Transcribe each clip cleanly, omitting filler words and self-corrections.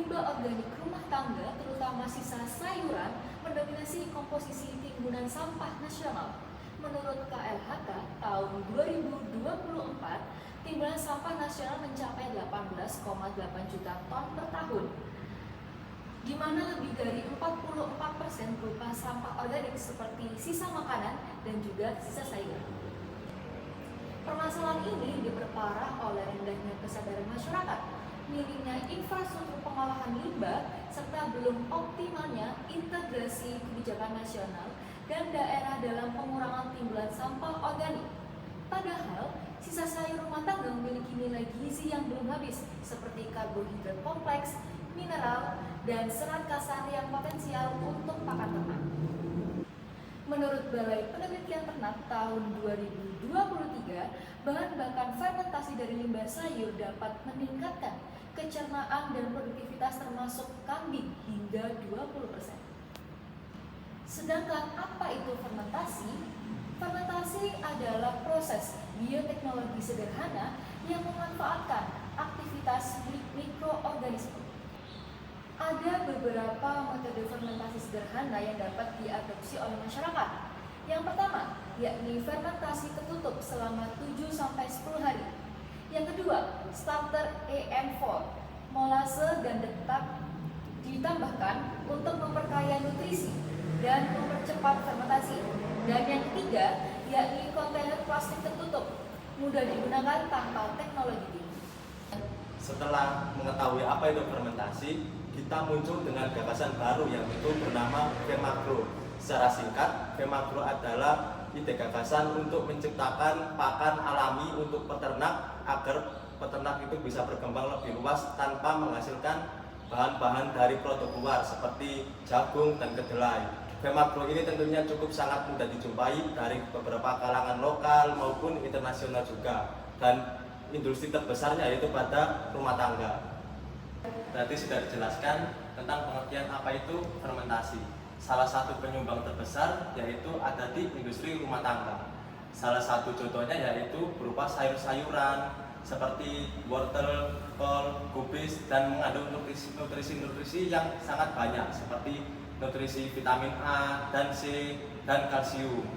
limbah organik rumah tangga, terutama sisa sayuran, mendominasi komposisi timbunan sampah nasional. Menurut KLHK, tahun 2024, timbunan sampah nasional mencapai 18,8 juta ton per tahun, di mana lebih dari 44% berupa sampah organik seperti sisa makanan dan juga sisa sayur. Permasalahan ini diperparah oleh rendahnya kesadaran masyarakat, minimnya infrastruktur pengolahan limbah, serta belum optimalnya integrasi kebijakan nasional dan daerah dalam pengurangan timbulan sampah organik. Padahal, sisa sayur rumah tangga memiliki nilai gizi yang belum habis, seperti karbohidrat kompleks, mineral, dan serat kasar yang potensial untuk pakan ternak. Menurut Balai Penelitian Ternak tahun 2023, bahan bakar fermentasi dari limbah sayur dapat meningkatkan kecernaan dan produktivitas termasuk kambing hingga 20%. Sedangkan apa itu fermentasi? Fermentasi adalah proses bioteknologi sederhana yang memanfaatkan aktivitas mikroorganisme. Ada beberapa metode fermentasi sederhana yang dapat diadopsi oleh masyarakat. Yang pertama, yakni fermentasi tertutup selama 7-10 hari. Yang kedua, starter EN4, molase dan detak ditambahkan untuk memperkaya nutrisi dan mempercepat fermentasi. Dan yang ketiga, yakni kontainer plastik tertutup, mudah digunakan tanpa teknologi tinggi. Setelah mengetahui apa itu fermentasi, kita muncul dengan gagasan baru yang itu bernama Femagro. Secara singkat, Femagro adalah ide gagasan untuk menciptakan pakan alami untuk peternak agar peternak itu bisa berkembang lebih luas tanpa menghasilkan bahan-bahan dari produk luar seperti jagung dan kedelai. Femagro ini tentunya cukup sangat mudah dijumpai dari beberapa kalangan lokal maupun internasional juga, dan industri terbesarnya yaitu pada rumah tangga. Tadi sudah dijelaskan tentang pengertian apa itu fermentasi. Salah satu penyumbang terbesar yaitu ada di industri rumah tangga. Salah satu contohnya yaitu berupa sayur-sayuran seperti wortel, kol, kubis, dan mengandung nutrisi-nutrisi yang sangat banyak seperti nutrisi vitamin A dan C dan kalsium.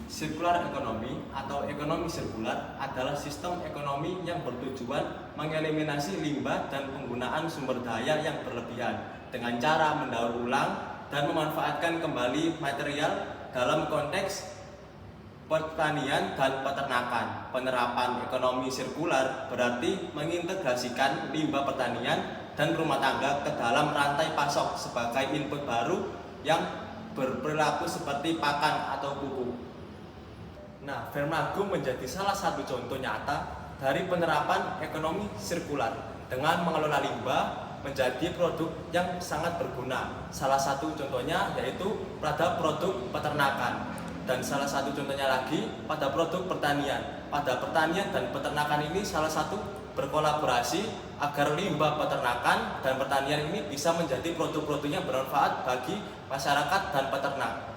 Circular economy atau ekonomi sirkular adalah sistem ekonomi yang bertujuan mengeliminasi limbah dan penggunaan sumber daya yang berlebihan dengan cara mendaur ulang dan memanfaatkan kembali material dalam konteks pertanian dan peternakan. Penerapan ekonomi sirkular berarti mengintegrasikan limbah pertanian dan rumah tangga ke dalam rantai pasok sebagai input baru yang berperilaku seperti pakan atau pupuk. Nah, Femagro menjadi salah satu contoh nyata dari penerapan ekonomi sirkular dengan mengelola limbah menjadi produk yang sangat berguna. Salah satu contohnya yaitu pada produk peternakan, dan salah satu contohnya lagi pada produk pertanian. Pada pertanian dan peternakan ini salah satu berkolaborasi agar limbah peternakan dan pertanian ini bisa menjadi produk-produk yang bermanfaat bagi masyarakat dan peternak.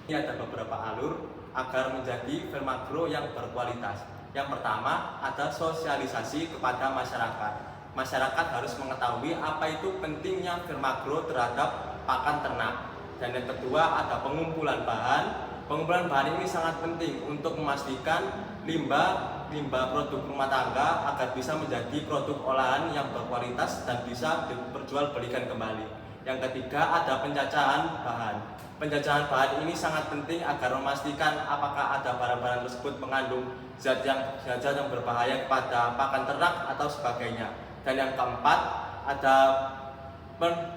Ini ada beberapa alur agar menjadi Femagro yang berkualitas. Yang pertama, ada sosialisasi kepada masyarakat. Masyarakat harus mengetahui apa itu pentingnya Femagro terhadap pakan ternak. Dan yang kedua, ada pengumpulan bahan. Pengumpulan bahan ini sangat penting untuk memastikan limbah produk rumah tangga agar bisa menjadi produk olahan yang berkualitas dan bisa diperjualbelikan kembali. Yang ketiga, ada pencacahan bahan. Penjajahan bahan ini sangat penting agar memastikan apakah ada barang-barang tersebut mengandung zat yang berbahaya kepada pakan ternak atau sebagainya. Dan yang keempat, ada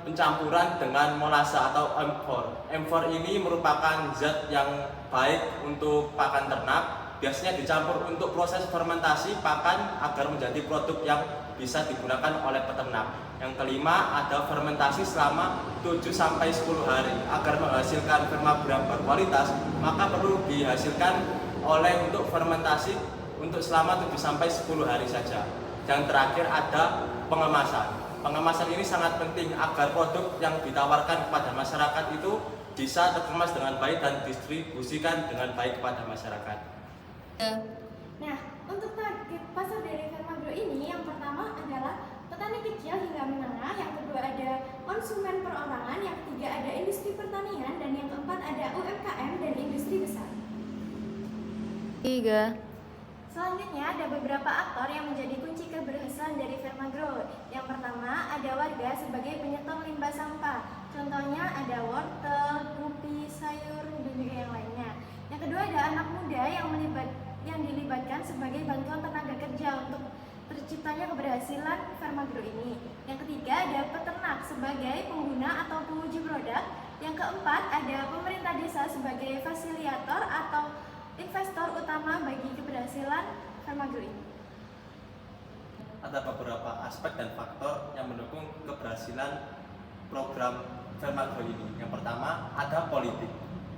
pencampuran dengan molase atau M4. M4 ini merupakan zat yang baik untuk pakan ternak, biasanya dicampur untuk proses fermentasi pakan agar menjadi produk yang bisa digunakan oleh peternak. Yang kelima, ada fermentasi selama 7-10 hari. Agar menghasilkan Femagro yang berkualitas, maka perlu dihasilkan untuk fermentasi untuk selama 7-10 hari saja. Yang terakhir ada pengemasan. Pengemasan ini sangat penting agar produk yang ditawarkan kepada masyarakat itu bisa terkemas dengan baik dan distribusikan dengan baik kepada masyarakat. Nah, untuk target pasar dari Femagro ini, yang pertama konsumen perorangan, yang ketiga ada industri pertanian, dan yang keempat ada UMKM dan industri besar. 3. Selanjutnya ada beberapa aktor yang menjadi kunci keberhasilan dari Vermagro. Yang pertama ada warga sebagai penyetop limbah sampah. Contohnya ada wortel, kopi, sayur, dan juga yang lainnya. Yang kedua ada anak muda yang dilibatkan sebagai bantuan tenaga kerja untuk terciptanya keberhasilan Vermagro ini. Yang ketiga ada peternak sebagai pengguna atau penguji produk. Yang keempat ada pemerintah desa sebagai fasilitator atau investor utama bagi keberhasilan Vermagro ini. Ada beberapa aspek dan faktor yang mendukung keberhasilan program Vermagro ini. Yang pertama, ada politik.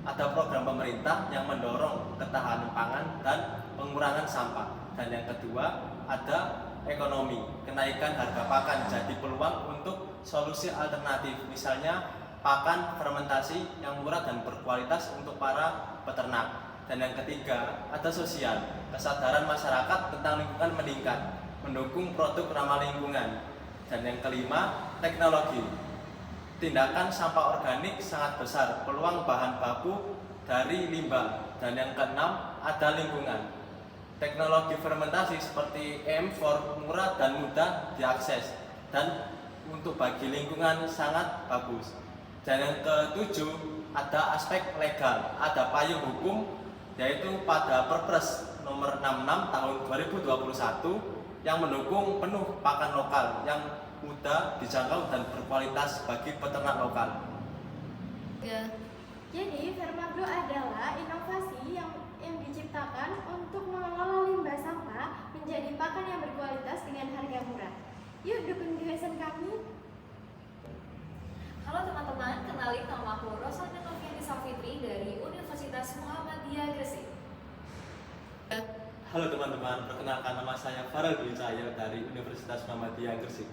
Ada program pemerintah yang mendorong ketahanan pangan dan pengurangan sampah. Dan yang kedua, ada ekonomi. Kenaikan harga pakan jadi peluang untuk solusi alternatif. Misalnya, pakan fermentasi yang murah dan berkualitas untuk para peternak. Dan yang ketiga, ada sosial. Kesadaran masyarakat tentang lingkungan meningkat, mendukung produk ramah lingkungan. Dan yang kelima, teknologi. Tindakan sampah organik sangat besar, peluang bahan baku dari limbah. Dan yang keenam, ada lingkungan. Teknologi fermentasi seperti EM4 murah dan mudah diakses, dan untuk bagi lingkungan sangat bagus. Dan yang ketujuh, ada aspek legal. Ada payung hukum, yaitu pada Perpres nomor 66 tahun 2021 yang mendukung penuh pakan lokal yang mudah dijangkau dan berkualitas bagi peternak lokal. Jadi Vermagro adalah inovasi yang diciptakan untuk mengelola limbah sampah menjadi pakan yang berkualitas dengan harga murah. Yuk dukung gagasan kami. Halo teman-teman, kenalin nama aku Rosalina Novianti Safitri dari Universitas Muhammadiyah Gresik. Halo teman-teman, perkenalkan nama saya Farel Dwi Cahyo dari Universitas Muhammadiyah Gresik.